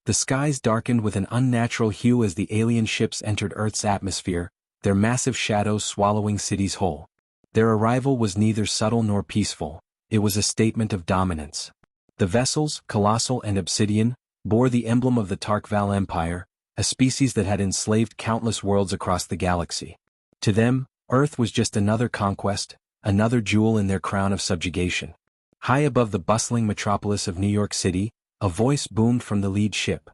The skies darkened with an unnatural hue as the alien ships entered Earth's atmosphere, their massive shadows swallowing cities whole. Their arrival was neither subtle nor peaceful, it was a statement of dominance. The vessels, colossal and obsidian, bore the emblem of the Tarkval Empire, a species that had enslaved countless worlds across the galaxy. To them, Earth was just another conquest, another jewel in their crown of subjugation. High above the bustling metropolis of New York City, a voice boomed from the lead ship.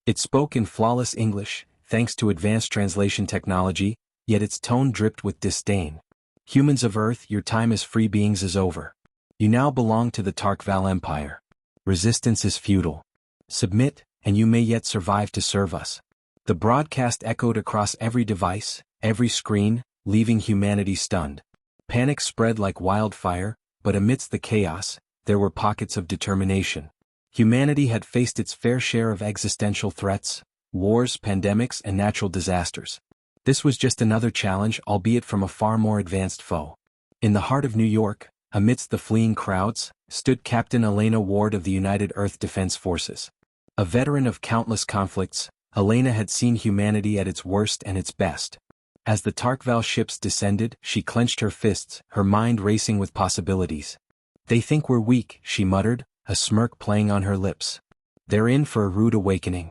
It spoke in flawless English, thanks to advanced translation technology, yet its tone dripped with disdain. Humans of Earth, your time as free beings is over. You now belong to the Tarkval Empire. Resistance is futile. Submit, and you may yet survive to serve us. The broadcast echoed across every device, every screen, leaving humanity stunned. Panic spread like wildfire, but amidst the chaos, there were pockets of determination. Humanity had faced its fair share of existential threats, wars, pandemics, and natural disasters. This was just another challenge, albeit from a far more advanced foe. In the heart of New York, amidst the fleeing crowds, stood Captain Elena Ward of the United Earth Defense Forces. A veteran of countless conflicts, Elena had seen humanity at its worst and its best. As the Tarkval ships descended, she clenched her fists, her mind racing with possibilities. "They think we're weak," she muttered, a smirk playing on her lips. "They're in for a rude awakening."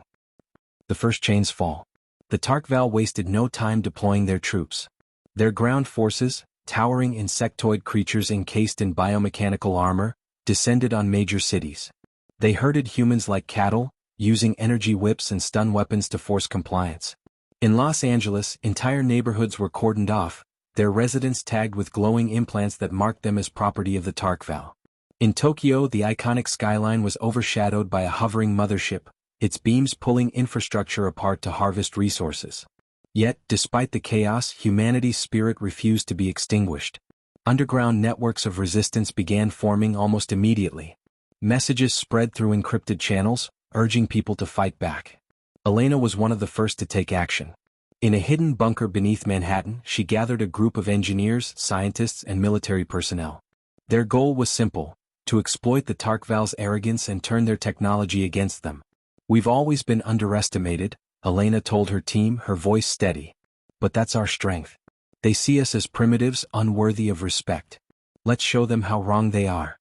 The first chains fall. The Tarkval wasted no time deploying their troops. Their ground forces, towering insectoid creatures encased in biomechanical armor, descended on major cities. They herded humans like cattle, using energy whips and stun weapons to force compliance. In Los Angeles, entire neighborhoods were cordoned off, their residents tagged with glowing implants that marked them as property of the Tarkval. In Tokyo, the iconic skyline was overshadowed by a hovering mothership, its beams pulling infrastructure apart to harvest resources. Yet, despite the chaos, humanity's spirit refused to be extinguished. Underground networks of resistance began forming almost immediately. Messages spread through encrypted channels, urging people to fight back. Elena was one of the first to take action. In a hidden bunker beneath Manhattan, she gathered a group of engineers, scientists, and military personnel. Their goal was simple: to exploit the Tarkval's arrogance and turn their technology against them. "We've always been underestimated," Elena told her team, her voice steady. "But that's our strength. They see us as primitives unworthy of respect. Let's show them how wrong they are."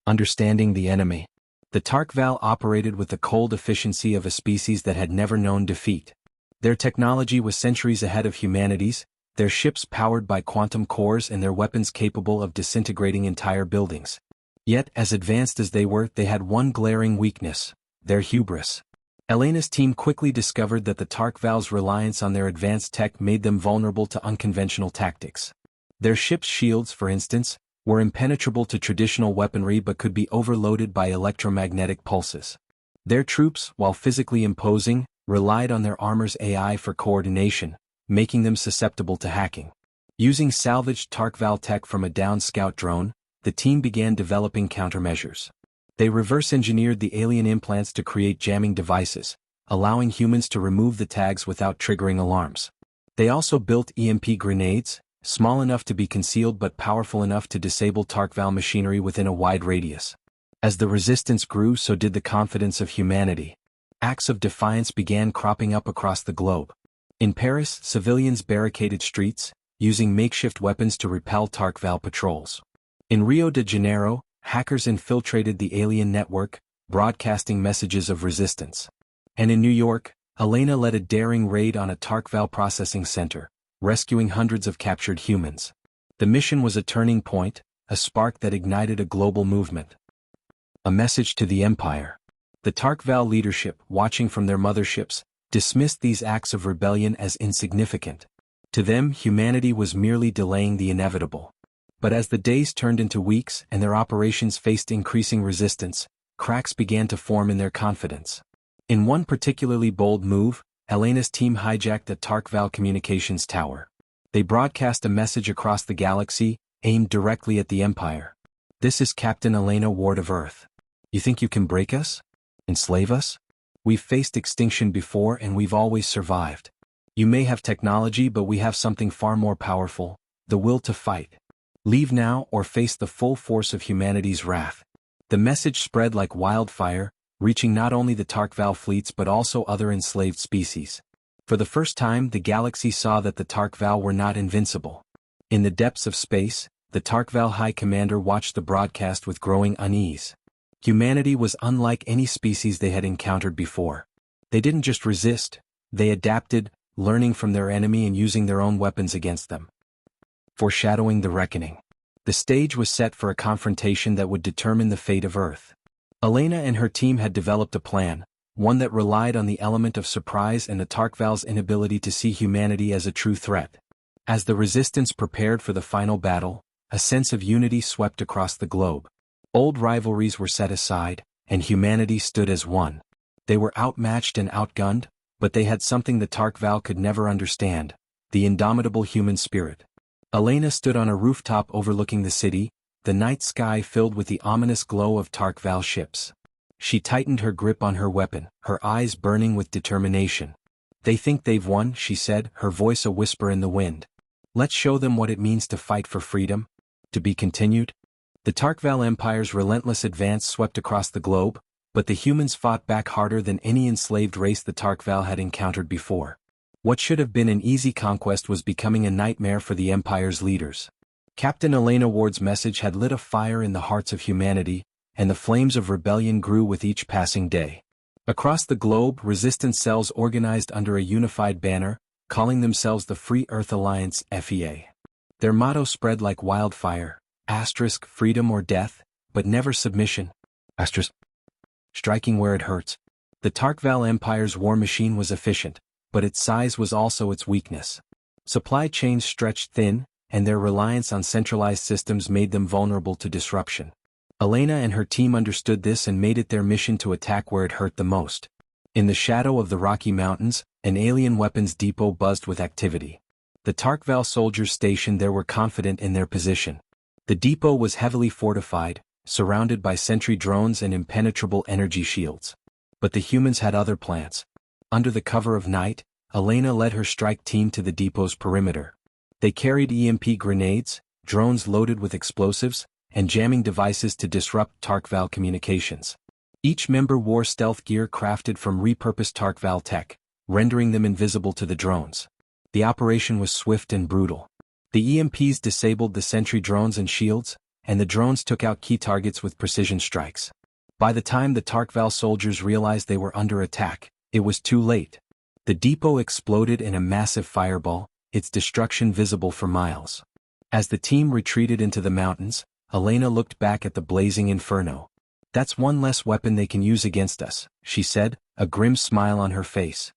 Understanding the enemy. The Tarkval operated with the cold efficiency of a species that had never known defeat. Their technology was centuries ahead of humanity's, their ships powered by quantum cores and their weapons capable of disintegrating entire buildings. Yet, as advanced as they were, they had one glaring weakness: their hubris. Elena's team quickly discovered that the Tarkval's reliance on their advanced tech made them vulnerable to unconventional tactics. Their ship's shields, for instance, were impenetrable to traditional weaponry but could be overloaded by electromagnetic pulses. Their troops, while physically imposing, relied on their armor's AI for coordination, making them susceptible to hacking. Using salvaged Tarkval tech from a downed scout drone, the team began developing countermeasures. They reverse-engineered the alien implants to create jamming devices, allowing humans to remove the tags without triggering alarms. They also built EMP grenades, small enough to be concealed but powerful enough to disable Tarkval machinery within a wide radius. As the resistance grew, so did the confidence of humanity. Acts of defiance began cropping up across the globe. In Paris, civilians barricaded streets, using makeshift weapons to repel Tarkval patrols. In Rio de Janeiro, hackers infiltrated the alien network, broadcasting messages of resistance. And in New York, Elena led a daring raid on a Tarkval processing center, rescuing hundreds of captured humans. The mission was a turning point, a spark that ignited a global movement. A message to the Empire. The Tarkval leadership, watching from their motherships, dismissed these acts of rebellion as insignificant. To them, humanity was merely delaying the inevitable. But as the days turned into weeks and their operations faced increasing resistance, cracks began to form in their confidence. In one particularly bold move, Elena's team hijacked a Tarkval communications tower. They broadcast a message across the galaxy, aimed directly at the Empire. "This is Captain Elena Ward of Earth. You think you can break us? Enslave us? We've faced extinction before and we've always survived. You may have technology, but we have something far more powerful: the will to fight. Leave now or face the full force of humanity's wrath." The message spread like wildfire, reaching not only the Tarkval fleets but also other enslaved species. For the first time, the galaxy saw that the Tarkval were not invincible. In the depths of space, the Tarkval High Commander watched the broadcast with growing unease. Humanity was unlike any species they had encountered before. They didn't just resist, they adapted, learning from their enemy and using their own weapons against them. Foreshadowing the reckoning. The stage was set for a confrontation that would determine the fate of Earth. Elena and her team had developed a plan, one that relied on the element of surprise and the Tarkval's inability to see humanity as a true threat. As the resistance prepared for the final battle, a sense of unity swept across the globe. Old rivalries were set aside, and humanity stood as one. They were outmatched and outgunned, but they had something the Tarkval could never understand: the indomitable human spirit. Elena stood on a rooftop overlooking the city, the night sky filled with the ominous glow of Tarkval ships. She tightened her grip on her weapon, her eyes burning with determination. "They think they've won," she said, her voice a whisper in the wind. "Let's show them what it means to fight for freedom." To be continued. The Tarkval Empire's relentless advance swept across the globe, but the humans fought back harder than any enslaved race the Tarkval had encountered before. What should have been an easy conquest was becoming a nightmare for the Empire's leaders. Captain Elena Ward's message had lit a fire in the hearts of humanity, and the flames of rebellion grew with each passing day. Across the globe, resistance cells organized under a unified banner, calling themselves the Free Earth Alliance (FEA). Their motto spread like wildfire: freedom or death, but never submission. Striking where it hurts. The Tarkval Empire's war machine was efficient, but its size was also its weakness. Supply chains stretched thin, and their reliance on centralized systems made them vulnerable to disruption. Elena and her team understood this and made it their mission to attack where it hurt the most. In the shadow of the Rocky Mountains, an alien weapons depot buzzed with activity. The Tarkval soldiers stationed there were confident in their position. The depot was heavily fortified, surrounded by sentry drones and impenetrable energy shields. But the humans had other plans. Under the cover of night, Elena led her strike team to the depot's perimeter. They carried EMP grenades, drones loaded with explosives, and jamming devices to disrupt Tarkval communications. Each member wore stealth gear crafted from repurposed Tarkval tech, rendering them invisible to the drones. The operation was swift and brutal. The EMPs disabled the sentry drones and shields, and the drones took out key targets with precision strikes. By the time the Tarkval soldiers realized they were under attack, it was too late. The depot exploded in a massive fireball, its destruction visible for miles. As the team retreated into the mountains, Elena looked back at the blazing inferno. "That's one less weapon they can use against us," she said, a grim smile on her face.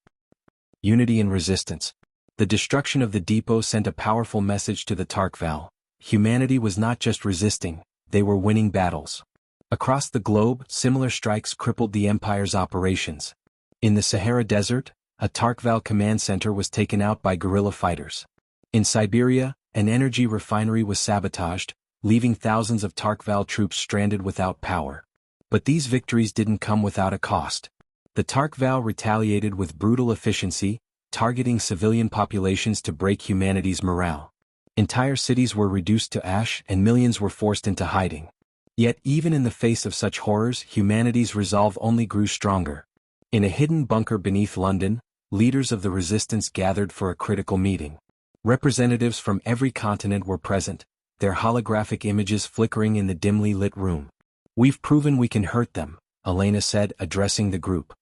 Unity and resistance. The destruction of the depot sent a powerful message to the Tarkval. Humanity was not just resisting, they were winning battles. Across the globe, similar strikes crippled the Empire's operations. In the Sahara Desert, a Tarkval command center was taken out by guerrilla fighters. In Siberia, an energy refinery was sabotaged, leaving thousands of Tarkval troops stranded without power. But these victories didn't come without a cost. The Tarkval retaliated with brutal efficiency, targeting civilian populations to break humanity's morale. Entire cities were reduced to ash and millions were forced into hiding. Yet even in the face of such horrors, humanity's resolve only grew stronger. In a hidden bunker beneath London, leaders of the resistance gathered for a critical meeting. Representatives from every continent were present, their holographic images flickering in the dimly lit room. "We've proven we can hurt them," Elena said, addressing the group.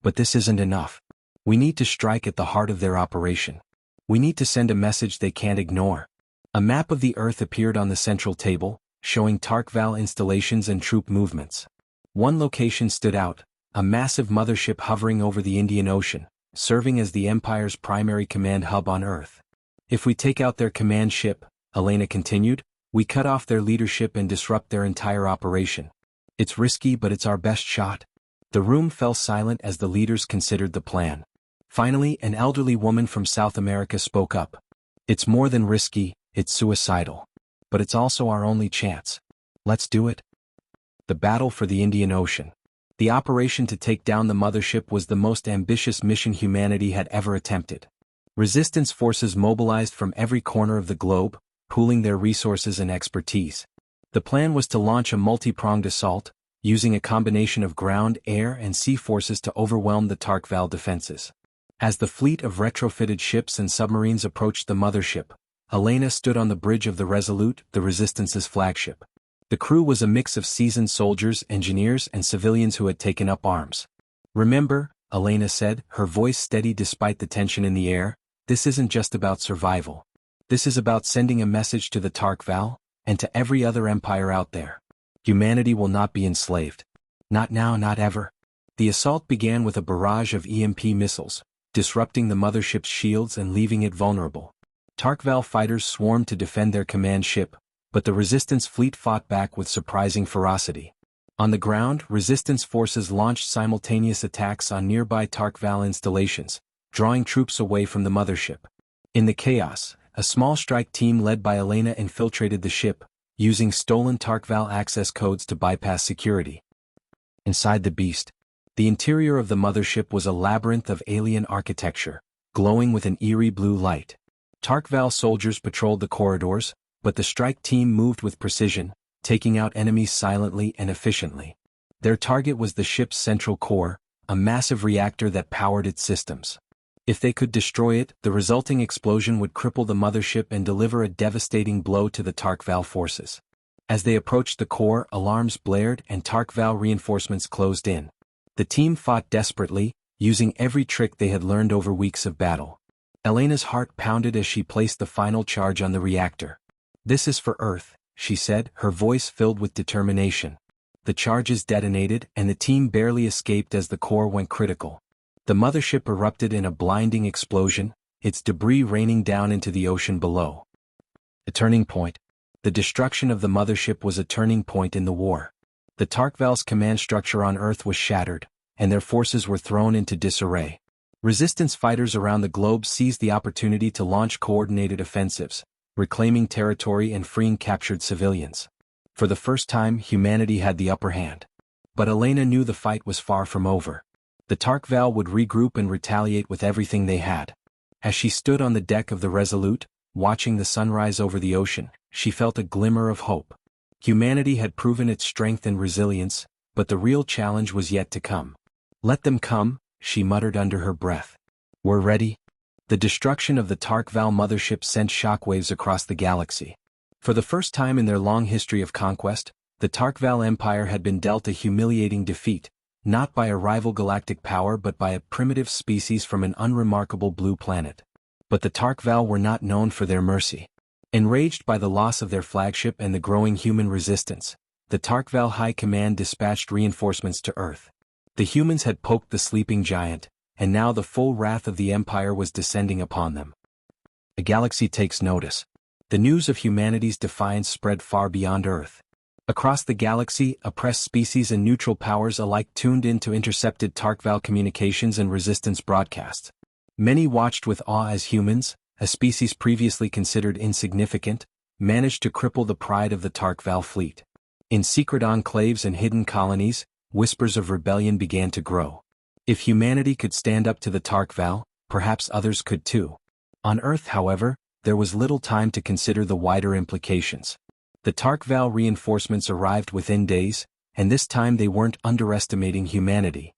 "But this isn't enough. We need to strike at the heart of their operation. We need to send a message they can't ignore." A map of the Earth appeared on the central table, showing Tarkval installations and troop movements. One location stood out, a massive mothership hovering over the Indian Ocean, serving as the Empire's primary command hub on Earth. "If we take out their command ship," Elena continued, "we cut off their leadership and disrupt their entire operation. It's risky, but it's our best shot." The room fell silent as the leaders considered the plan. Finally, an elderly woman from South America spoke up. "It's more than risky, it's suicidal. But it's also our only chance. Let's do it." The battle for the Indian Ocean. The operation to take down the mothership was the most ambitious mission humanity had ever attempted. Resistance forces mobilized from every corner of the globe, pooling their resources and expertise. The plan was to launch a multi-pronged assault, using a combination of ground, air, and sea forces to overwhelm the Tarkval defenses. As the fleet of retrofitted ships and submarines approached the mothership, Elena stood on the bridge of the Resolute, the Resistance's flagship. The crew was a mix of seasoned soldiers, engineers, and civilians who had taken up arms. "Remember," Elena said, her voice steady despite the tension in the air, "this isn't just about survival. This is about sending a message to the Tarkval, and to every other empire out there. Humanity will not be enslaved. Not now, not ever." The assault began with a barrage of EMP missiles, disrupting the mothership's shields and leaving it vulnerable. Tarkval fighters swarmed to defend their command ship, but the Resistance fleet fought back with surprising ferocity. On the ground, Resistance forces launched simultaneous attacks on nearby Tarkval installations, drawing troops away from the mothership. In the chaos, a small strike team led by Elena infiltrated the ship, using stolen Tarkval access codes to bypass security. Inside the beast, the interior of the mothership was a labyrinth of alien architecture, glowing with an eerie blue light. Tarkval soldiers patrolled the corridors, but the strike team moved with precision, taking out enemies silently and efficiently. Their target was the ship's central core, a massive reactor that powered its systems. If they could destroy it, the resulting explosion would cripple the mothership and deliver a devastating blow to the Tarkval forces. As they approached the core, alarms blared and Tarkval reinforcements closed in. The team fought desperately, using every trick they had learned over weeks of battle. Elena's heart pounded as she placed the final charge on the reactor. "This is for Earth," she said, her voice filled with determination. The charges detonated, and the team barely escaped as the core went critical. The mothership erupted in a blinding explosion, its debris raining down into the ocean below. A turning point. The destruction of the mothership was a turning point in the war. The Tarkval's command structure on Earth was shattered, and their forces were thrown into disarray. Resistance fighters around the globe seized the opportunity to launch coordinated offensives, reclaiming territory and freeing captured civilians. For the first time, humanity had the upper hand. But Elena knew the fight was far from over. The Tarkval would regroup and retaliate with everything they had. As she stood on the deck of the Resolute, watching the sunrise over the ocean, she felt a glimmer of hope. Humanity had proven its strength and resilience, but the real challenge was yet to come. "Let them come," she muttered under her breath. "We're ready." The destruction of the Tarkval mothership sent shockwaves across the galaxy. For the first time in their long history of conquest, the Tarkval Empire had been dealt a humiliating defeat, not by a rival galactic power but by a primitive species from an unremarkable blue planet. But the Tarkval were not known for their mercy. Enraged by the loss of their flagship and the growing human resistance, the Tarkval High Command dispatched reinforcements to Earth. The humans had poked the sleeping giant, and now the full wrath of the Empire was descending upon them. A galaxy takes notice. The news of humanity's defiance spread far beyond Earth. Across the galaxy, oppressed species and neutral powers alike tuned in to intercepted Tarkval communications and resistance broadcasts. Many watched with awe as humans, a species previously considered insignificant, managed to cripple the pride of the Tarkval fleet. In secret enclaves and hidden colonies, whispers of rebellion began to grow. If humanity could stand up to the Tarkval, perhaps others could too. On Earth, however, there was little time to consider the wider implications. The Tarkval reinforcements arrived within days, and this time they weren't underestimating humanity.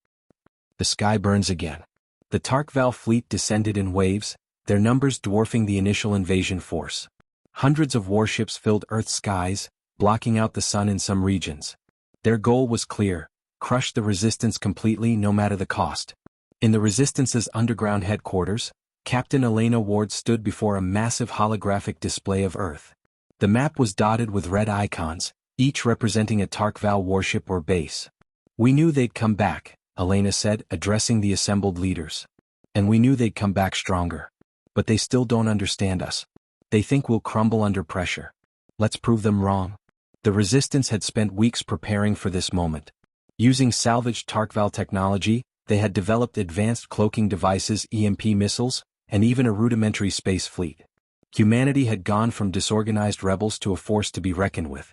The sky burns again. The Tarkval fleet descended in waves, their numbers dwarfing the initial invasion force. Hundreds of warships filled Earth's skies, blocking out the sun in some regions. Their goal was clear: crush the Resistance completely no matter the cost. In the Resistance's underground headquarters, Captain Elena Ward stood before a massive holographic display of Earth. The map was dotted with red icons, each representing a Tarkval warship or base. "We knew they'd come back," Elena said, addressing the assembled leaders. "And we knew they'd come back stronger. But they still don't understand us. They think we'll crumble under pressure. Let's prove them wrong." The Resistance had spent weeks preparing for this moment. Using salvaged Tarkval technology, they had developed advanced cloaking devices, EMP missiles, and even a rudimentary space fleet. Humanity had gone from disorganized rebels to a force to be reckoned with.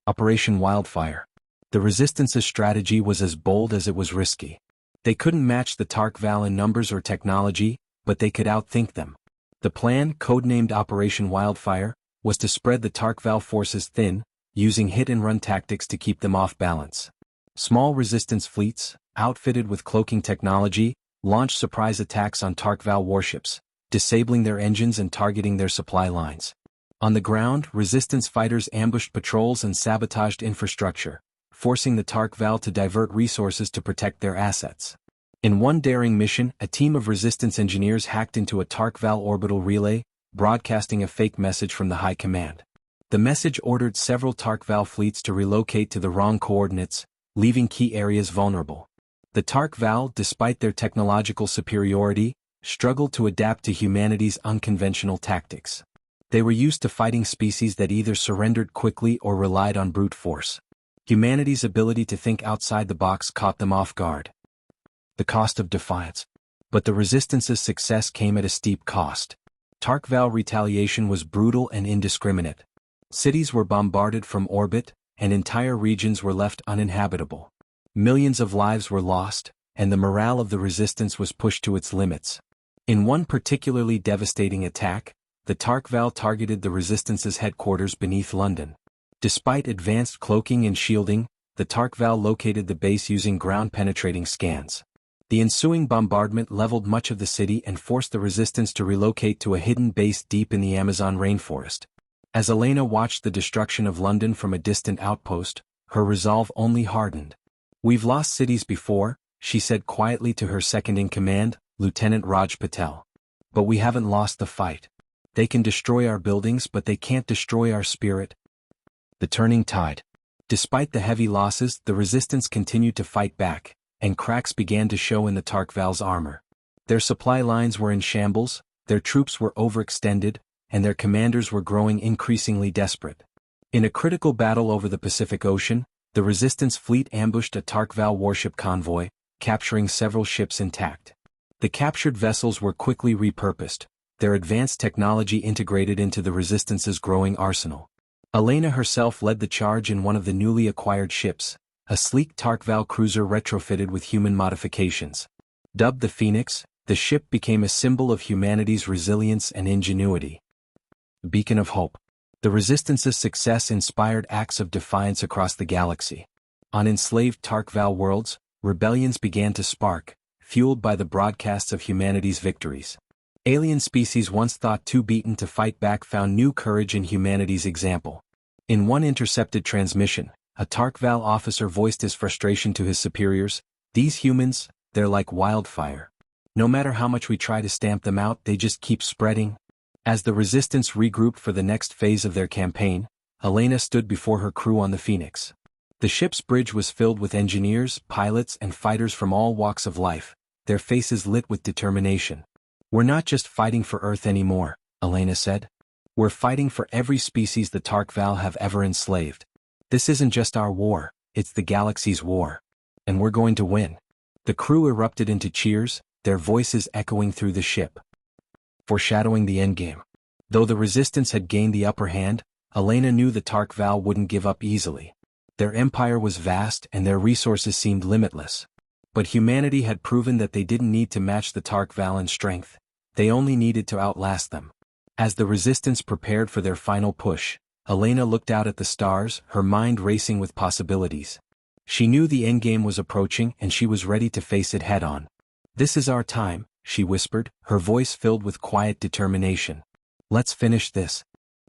Operation Wildfire. The Resistance's strategy was as bold as it was risky. They couldn't match the Tarkval in numbers or technology, but they could outthink them. The plan, codenamed Operation Wildfire, was to spread the Tarkval forces thin, using hit-and-run tactics to keep them off balance. Small resistance fleets, outfitted with cloaking technology, launched surprise attacks on Tarkval warships, disabling their engines and targeting their supply lines. On the ground, resistance fighters ambushed patrols and sabotaged infrastructure, forcing the Tarkval to divert resources to protect their assets. In one daring mission, a team of resistance engineers hacked into a Tarkval orbital relay, broadcasting a fake message from the High Command. The message ordered several Tarkval fleets to relocate to the wrong coordinates, leaving key areas vulnerable. The Tarkval, despite their technological superiority, struggled to adapt to humanity's unconventional tactics. They were used to fighting species that either surrendered quickly or relied on brute force. Humanity's ability to think outside the box caught them off guard. The cost of defiance. But the Resistance's success came at a steep cost. Tarkval retaliation was brutal and indiscriminate. Cities were bombarded from orbit, and entire regions were left uninhabitable. Millions of lives were lost, and the morale of the Resistance was pushed to its limits. In one particularly devastating attack, the Tarkval targeted the Resistance's headquarters beneath London. Despite advanced cloaking and shielding, the Tarkval located the base using ground-penetrating scans. The ensuing bombardment leveled much of the city and forced the Resistance to relocate to a hidden base deep in the Amazon rainforest. As Elena watched the destruction of London from a distant outpost, her resolve only hardened. "We've lost cities before," she said quietly to her second-in-command, Lieutenant Raj Patel. "But we haven't lost the fight. They can destroy our buildings, but they can't destroy our spirit." The turning tide. Despite the heavy losses, the Resistance continued to fight back, and cracks began to show in the Tarkval's armor. Their supply lines were in shambles, their troops were overextended, and their commanders were growing increasingly desperate. In a critical battle over the Pacific Ocean, the Resistance fleet ambushed a Tarkval warship convoy, capturing several ships intact. The captured vessels were quickly repurposed, their advanced technology integrated into the Resistance's growing arsenal. Elena herself led the charge in one of the newly acquired ships, a sleek Tarkval cruiser retrofitted with human modifications. Dubbed the Phoenix, the ship became a symbol of humanity's resilience and ingenuity. The beacon of hope. The Resistance's success inspired acts of defiance across the galaxy. On enslaved Tarkval worlds, rebellions began to spark, fueled by the broadcasts of humanity's victories. Alien species once thought too beaten to fight back found new courage in humanity's example. In one intercepted transmission, a Tarkval officer voiced his frustration to his superiors. "These humans, they're like wildfire. No matter how much we try to stamp them out, they just keep spreading." As the Resistance regrouped for the next phase of their campaign, Elena stood before her crew on the Phoenix. The ship's bridge was filled with engineers, pilots, and fighters from all walks of life, their faces lit with determination. "We're not just fighting for Earth anymore," Elena said. "We're fighting for every species the Tarkval have ever enslaved. This isn't just our war, it's the galaxy's war. And we're going to win." The crew erupted into cheers, their voices echoing through the ship. Foreshadowing the endgame. Though the Resistance had gained the upper hand, Elena knew the Tarkval wouldn't give up easily. Their empire was vast and their resources seemed limitless. But humanity had proven that they didn't need to match the Tarkval in strength, they only needed to outlast them. As the Resistance prepared for their final push, Elena looked out at the stars, her mind racing with possibilities. She knew the endgame was approaching and she was ready to face it head-on. "This is our time," she whispered, her voice filled with quiet determination. "Let's finish this."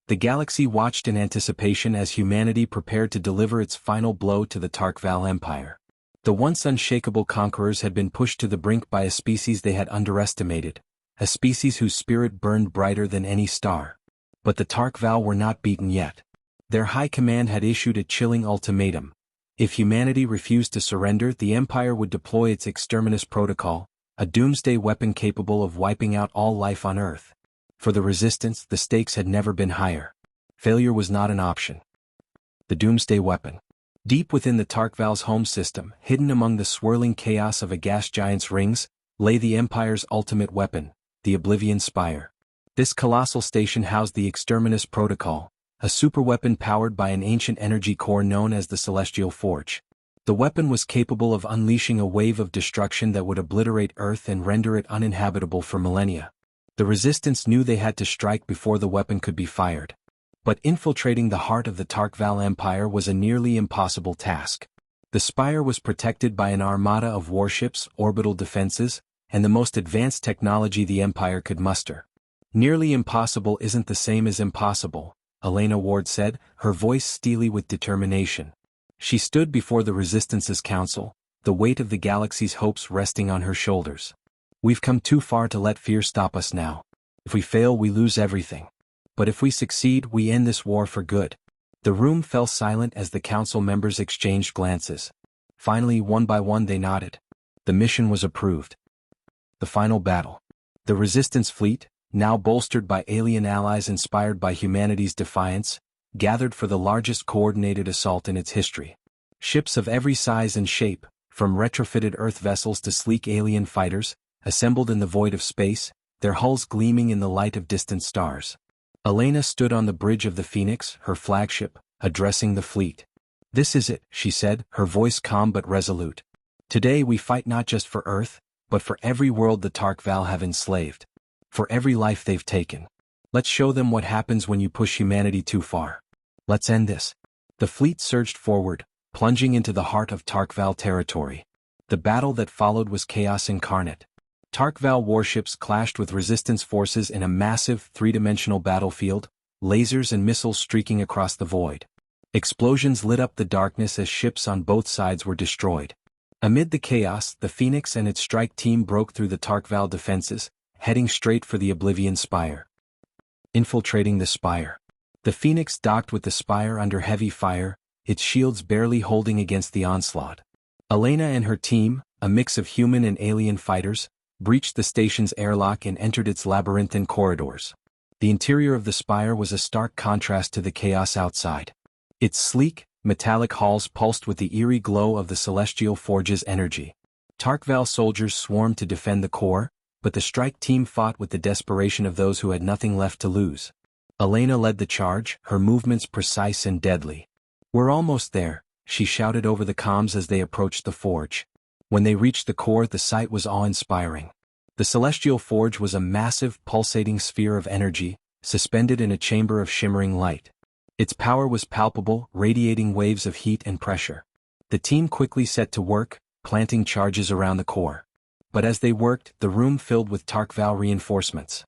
The galaxy watched in anticipation as humanity prepared to deliver its final blow to the Tarkval Empire. The once unshakable conquerors had been pushed to the brink by a species they had underestimated, a species whose spirit burned brighter than any star. But the Tarkval were not beaten yet. Their high command had issued a chilling ultimatum. If humanity refused to surrender, the Empire would deploy its exterminus protocol, a doomsday weapon capable of wiping out all life on Earth. For the Resistance, the stakes had never been higher. Failure was not an option. The doomsday weapon. Deep within the Tarkval's home system, hidden among the swirling chaos of a gas giant's rings, lay the Empire's ultimate weapon, the Oblivion Spire. This colossal station housed the exterminus protocol, a superweapon powered by an ancient energy core known as the Celestial Forge. The weapon was capable of unleashing a wave of destruction that would obliterate Earth and render it uninhabitable for millennia. The Resistance knew they had to strike before the weapon could be fired. But infiltrating the heart of the Tarkval Empire was a nearly impossible task. The spire was protected by an armada of warships, orbital defenses, and the most advanced technology the Empire could muster. Nearly impossible isn't the same as impossible, Elena Ward said, her voice steely with determination. She stood before the Resistance's council, the weight of the galaxy's hopes resting on her shoulders. We've come too far to let fear stop us now. If we fail, we lose everything. But if we succeed, we end this war for good. The room fell silent as the council members exchanged glances. Finally, one by one they nodded. The mission was approved. The final battle. The Resistance fleet, now bolstered by alien allies inspired by humanity's defiance, gathered for the largest coordinated assault in its history. Ships of every size and shape, from retrofitted Earth vessels to sleek alien fighters, assembled in the void of space, their hulls gleaming in the light of distant stars. Elena stood on the bridge of the Phoenix, her flagship, addressing the fleet. This is it, she said, her voice calm but resolute. Today we fight not just for Earth, but for every world the Tarkval have enslaved. For every life they've taken. Let's show them what happens when you push humanity too far. Let's end this. The fleet surged forward, plunging into the heart of Tarkval territory. The battle that followed was chaos incarnate. Tarkval warships clashed with Resistance forces in a massive, three-dimensional battlefield, lasers and missiles streaking across the void. Explosions lit up the darkness as ships on both sides were destroyed. Amid the chaos, the Phoenix and its strike team broke through the Tarkval defenses, heading straight for the Oblivion Spire. Infiltrating the spire. The Phoenix docked with the spire under heavy fire, its shields barely holding against the onslaught. Elena and her team, a mix of human and alien fighters, breached the station's airlock and entered its labyrinthine corridors. The interior of the spire was a stark contrast to the chaos outside. Its sleek, metallic halls pulsed with the eerie glow of the Celestial Forge's energy. Tarkval soldiers swarmed to defend the core, but the strike team fought with the desperation of those who had nothing left to lose. Elena led the charge, her movements precise and deadly. "We're almost there," she shouted over the comms as they approached the forge. When they reached the core, the sight was awe-inspiring. The Celestial Forge was a massive, pulsating sphere of energy, suspended in a chamber of shimmering light. Its power was palpable, radiating waves of heat and pressure. The team quickly set to work, planting charges around the core. But as they worked, the room filled with Tarkval reinforcements.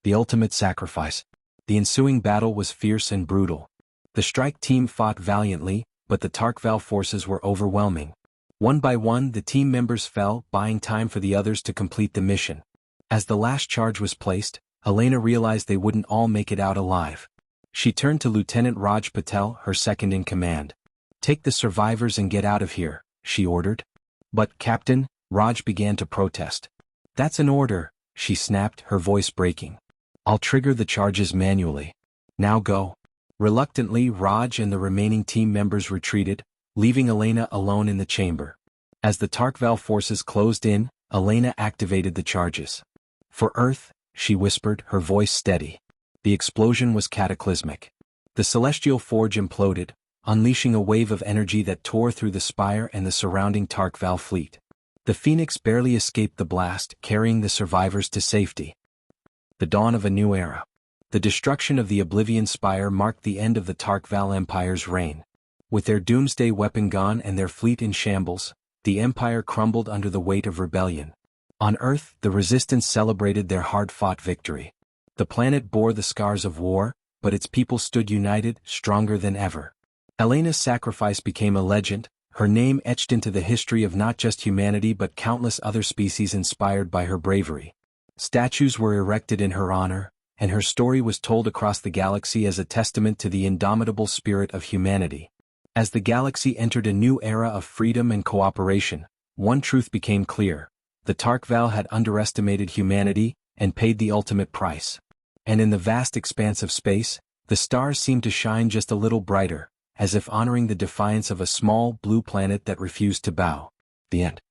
The ultimate sacrifice. The ensuing battle was fierce and brutal. The strike team fought valiantly, but the Tarkval forces were overwhelming. One by one, the team members fell, buying time for the others to complete the mission. As the last charge was placed, Elena realized they wouldn't all make it out alive. She turned to Lieutenant Raj Patel, her second in command. "Take the survivors and get out of here," she ordered. "But, Captain," Raj began to protest. "That's an order," she snapped, her voice breaking. "I'll trigger the charges manually. Now go." Reluctantly, Raj and the remaining team members retreated, leaving Elena alone in the chamber. As the Tarkval forces closed in, Elena activated the charges. "For Earth," she whispered, her voice steady. The explosion was cataclysmic. The Celestial Forge imploded, unleashing a wave of energy that tore through the spire and the surrounding Tarkval fleet. The Phoenix barely escaped the blast, carrying the survivors to safety. The dawn of a new era. The destruction of the Oblivion Spire marked the end of the Tarkval Empire's reign. With their doomsday weapon gone and their fleet in shambles, the Empire crumbled under the weight of rebellion. On Earth, the Resistance celebrated their hard-fought victory. The planet bore the scars of war, but its people stood united, stronger than ever. Elena's sacrifice became a legend, her name etched into the history of not just humanity but countless other species inspired by her bravery. Statues were erected in her honor, and her story was told across the galaxy as a testament to the indomitable spirit of humanity. As the galaxy entered a new era of freedom and cooperation, one truth became clear: the Tarkval had underestimated humanity and paid the ultimate price. And in the vast expanse of space, the stars seemed to shine just a little brighter, as if honoring the defiance of a small, blue planet that refused to bow. The end.